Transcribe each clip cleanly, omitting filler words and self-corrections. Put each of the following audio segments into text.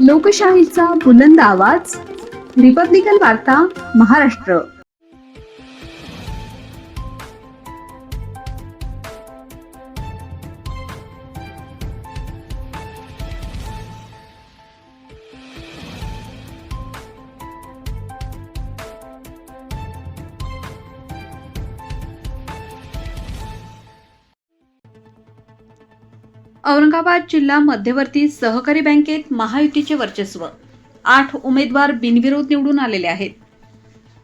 लोकशाहीचा बुलंद आवाज, रिपब्लिकन वार्ता महाराष्ट्र. औरंगाबाद जिल्हा मध्यवर्ती सहकारी बँकेत महायुतीचे वर्चस्व. 8 उमेदवार बिनविरोध निवडून आलेले आहेत.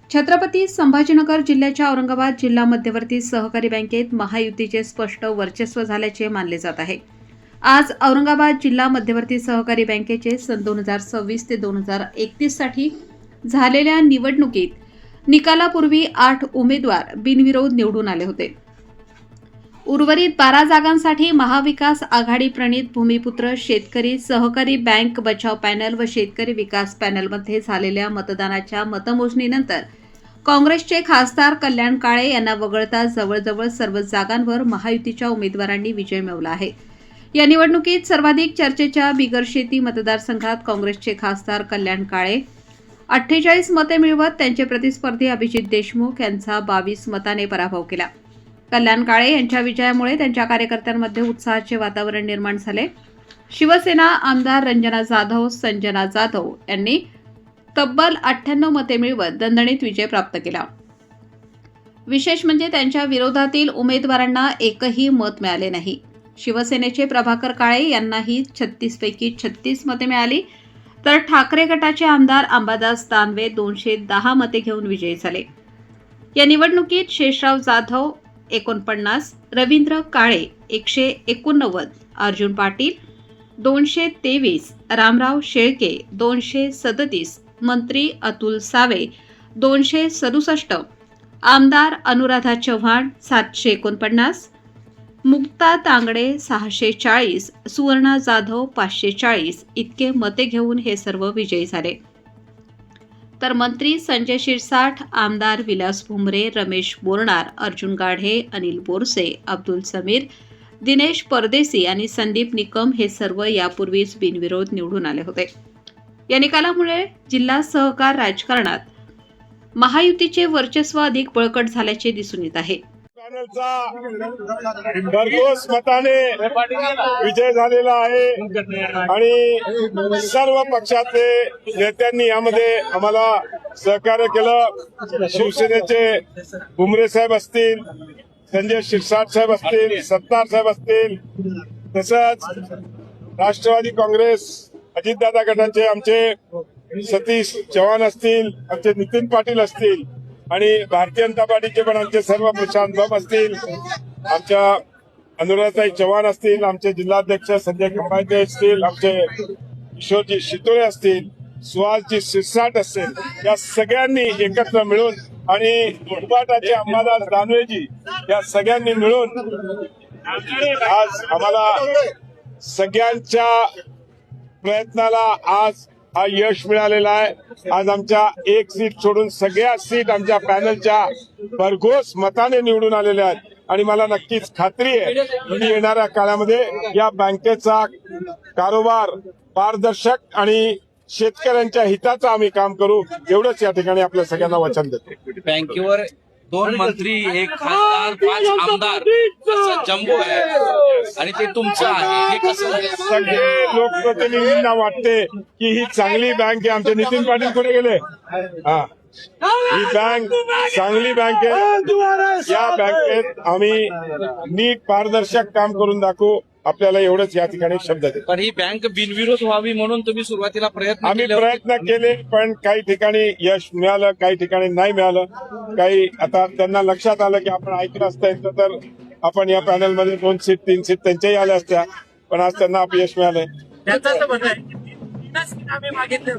छत्रपती संभाजीनगर जिल्ह्याच्या औरंगाबाद जिल्हा मध्यवर्ती सहकारी बँकेत महायुतीचे स्पष्ट वर्चस्व झाल्याचे मानले जात आहे. आज औरंगाबाद जिल्हा मध्यवर्ती सहकारी बँकेचे सन 2026 ते 2031 साठी झालेल्या निवडणुकीत निकालापूर्वी 8 उमेदवार बिनविरोध निवडून आले होते. उर्वरित 12 जागांसाठी महाविकास आघाडी प्रणित भूमिपुत्र शेतकरी सहकारी बँक बचाव पॅनल व शेतकरी विकास पॅनलमध्ये झालेल्या मतदानाच्या मतमोजणीनंतर काँग्रेसचे खासदार कल्याण काळे यांना वगळता जवळजवळ सर्व जागांवर महायुतीच्या उमेदवारांनी विजय मिळवला आहे. या निवडणुकीत सर्वाधिक चर्चेच्या बिगरशेती मतदारसंघात काँग्रेसचे खासदार कल्याण काळे 48 मते मिळवत त्यांचे प्रतिस्पर्धी अभिजित देशमुख यांचा 22 मताने पराभव केला. कल्याण काळे यांच्या विजयामुळे त्यांच्या कार्यकर्त्यांमध्ये उत्साहाचे वातावरण निर्माण झाले. शिवसेना आमदार रंजना जाधव, संजना जाधव यांनी तब्बल 98 मते मिळवत दणदणीत विजय प्राप्त केला. विशेष म्हणजे त्यांच्या विरोधातील उमेदवारांना एकही मत मिळाले नाही. शिवसेनेचे प्रभाकर काळे यांनाही 36 पैकी 36 मते मिळाली, तर ठाकरे गटाचे आमदार अंबादास दानवे 210 मते घेऊन विजयी झाले. या निवडणुकीत शेषराव जाधव 49, रवींद्र काळे 189, अर्जुन पाटील 223, रामराव शेळके 237, मंत्री अतुल सावे 267, आमदार अनुराधा चव्हाण 749, मुक्ता तांगडे 640, सुवर्णा जाधव 540 इतके मते घेऊन हे सर्व विजयी झाले. तर मंत्री संजय शिरसाट, आमदार विलास भुमरे, रमेश बोरणार, अर्जुन गाढे, अनिल बोरसे, अब्दुल समीर, दिनेश परदेसी आणि संदीप निकम हे सर्व यापूर्वीच बिनविरोध निवडून आले होते. या निकालामुळे जिल्हा सहकार राजकारणात महायुतीचे वर्चस्व अधिक बळकट झाल्याचे दिसून येत आहे. भरघोस मताने विजय झालेला आहे आणि सर्व पक्षाचे नेत्यांनी यामध्ये आम्हाला सहकार्य केलं. शिवसेनेचे भुमरे साहेब असतील, संजय शिरसाट साहेब असतील, सत्तार साहेब असतील, तसंच राष्ट्रवादी काँग्रेस अजितदादा गटाचे आमचे सतीश चव्हाण असतील, आमचे नितीन पाटील असतील आणि भारतीय जनता पार्टीचे पण आमचे सर्व प्रशांत बम असतील, आमच्या अनुराधाताई चव्हाण असतील, आमचे जिल्हाध्यक्ष संजय खंबाटे असतील, आमचे किशोरजी शितोळे असतील, सुहासजी शिरसाट असतील, या सगळ्यांनी एकत्र मिळून आणि उबाटाचे अंबादास दानवेजी या सगळ्यांनी मिळून आज आम्हाला सगळ्यांच्या प्रयत्नाला आज हा यश मिळालेला आहे. आज आमच्या एक सीट सोडून सगळ्या सीट आमच्या पॅनलच्या भरघोस मताने निवडून आलेल्या आहेत आणि मला नक्कीच खात्री आहे की येणाऱ्या काळामध्ये या बँकेचा कारभार पारदर्शक आणि शेतकऱ्यांच्या हिताचं आम्ही काम करू, एवढंच या ठिकाणी आपल्या सगळ्यांना वचन देतो. बँकेवर 2 मंत्री, 1 खासदार, 5 आमदार असं जम्बो आहे आणि ते तुमचं आहे. हे कसं सगळे लोकप्रतिनिधींना वाटते की ही चांगली बँक आहे. आमचे नितीन पाटील कुठे गेले? ही बँक चांगली बँक आहे. या बँकेत आम्ही नीट पारदर्शक काम करून दाखवू, आपल्याला एवढंच या ठिकाणी शब्द देतो. पण ही बँक बिनविरोध व्हावी म्हणून तुम्ही सुरुवातीला आम्ही प्रयत्न केले, पण काही ठिकाणी यश मिळालं, काही ठिकाणी नाही मिळालं. काही आता त्यांना लक्षात आलं की आपण ऐकलं असतं तर आपण या पॅनलमध्ये 2 सीट 3 सीट त्यांच्याही आल्या असत्या, पण आज त्यांना अपयश मिळालंय.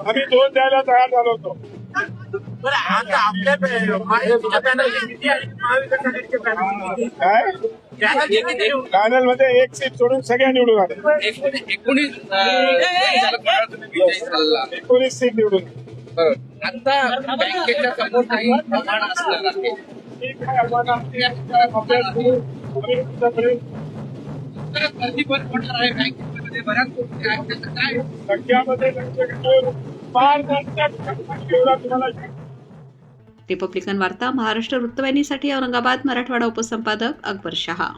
आम्ही 2 द्यायला तयार झालो होतो. पॅनल मध्ये 1 सीट सोडून सगळ्या निवडून आले. 19 सीट निवडून. आता बँकेच्या समोर काही प्रमाण असणार आहे. गर्दी पण होणार आहे बँकेमध्ये. संख्यामध्ये लक्ष घालून पारदर्शक तुम्हाला रिपब्लिकन वार्ता Maharashtra वृत्तवाहिनीसाठी Aurangabad Marathwada उपसंपादक Akbar Shah.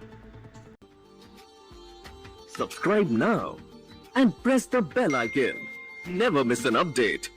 Subscribe now and press the bell icon. Never miss an update.